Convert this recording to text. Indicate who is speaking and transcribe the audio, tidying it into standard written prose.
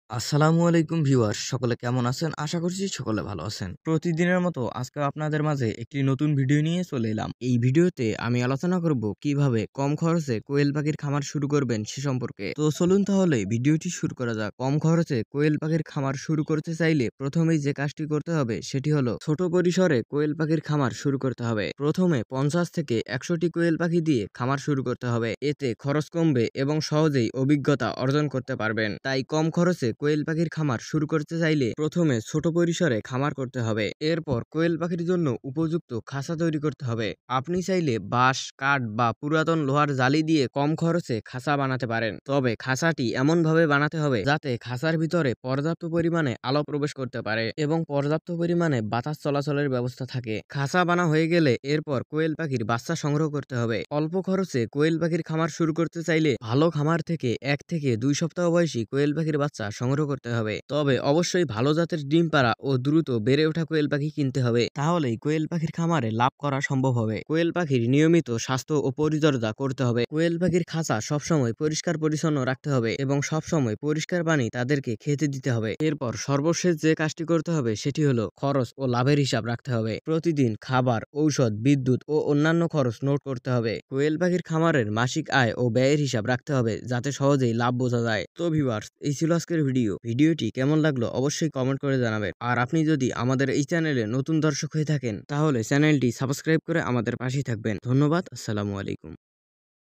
Speaker 1: আসসালামু আলাইকুম ভিউয়ার্স, সকলে কেমন আছেন? আশা করছি সকলে ভালো আছেন। প্রতিদিনের মতো আজকেও আপনাদের মাঝে একটি নতুন ভিডিও নিয়ে চলে এলাম। এই ভিডিওতে আমি আলোচনা করব কিভাবে কম খরচে কোয়েল পাখির খামার শুরু করবেন সে সম্পর্কে। তো চলুন তাহলে ভিডিওটি শুরু করা যাক। কম খরচে কোয়েল পাখির খামার শুরু করতে চাইলে প্রথমেই যে কাজটি করতে হবে সেটি হলো ছোট পরিসরে কোয়েল পাখির খামার শুরু করতে হবে। প্রথমে 50 থেকে 100টি কোয়েল পাখি দিয়ে খামার শুরু করতে হবে। এতে খরচ কমবে এবং সহজেই অভিজ্ঞতা অর্জন করতে পারবেন। তাই কম খরচে কোয়েল পাখির খামার শুরু করতে চাইলে প্রথমে ছোট পরিসরে খামার করতে হবে। এরপর কোয়েল পাখির জন্য উপযুক্ত খাঁচা তৈরি করতে হবে। আপনি চাইলে বাঁশ, কাঠ বা পুরাতন লোহার জালি দিয়ে কম খরচে খাঁচা বানাতে পারেন। তবে খাঁচাটি এমনভাবে বানাতে হবে যাতে খাঁচার ভিতরে পর্যাপ্ত পরিমাণে আলো প্রবেশ করতে পারে এবং পর্যাপ্ত পরিমাণে বাতাস চলাচলের ব্যবস্থা থাকে। খাঁচা বানা হয়ে গেলে এরপর কোয়েল পাখির বাচ্চা সংগ্রহ করতে হবে। অল্প খরচে কোয়েল পাখির খামার শুরু করতে চাইলে ভালো খামার থেকে 1 থেকে 2 সপ্তাহ বয়সী কোয়েল পাখির বাচ্চা সংগ্রহ করতে হবে। তবে অবশ্যই ভালো জাতের ডিম পাড়া ও দ্রুত বেড়ে ওঠা কোয়েল পাখি কিনতে হবে। তাহলেই কোয়েল পাখির খামারে লাভ করা সম্ভব হবে। কোয়েল পাখির নিয়মিত স্বাস্থ্য ও পরিচর্যা করতে হবে। কোয়েল পাখির খাঁচা সবসময় পরিষ্কার পরিচ্ছন্ন রাখতে হবে এবং সবসময় পরিষ্কার পানি তাদেরকে খেতে দিতে হবে। এরপর সর্বশেষ যে কাজটি করতে হবে সেটি হলো খরচ ও লাভের হিসাব রাখতে হবে। প্রতিদিন খাবার, ঔষধ, বিদ্যুৎ ও অন্যান্য খরচ নোট করতে হবে। কোয়েল পাখির খামারের মাসিক আয় ও ব্যয়ের হিসাব রাখতে হবে যাতে সহজেই লাভ বোঝা যায়। তো ভিউয়ার্স, এই ছিল আজকের ভিডিওটি কেমন লাগলো অবশ্যই কমেন্ট করে জানাবেন। আর আপনি যদি আমাদের এই চ্যানেলে নতুন দর্শক হয়ে থাকেন তাহলে চ্যানেলটি সাবস্ক্রাইব করে আমাদের পাশেই থাকবেন। ধন্যবাদ। আসসালামু আলাইকুম।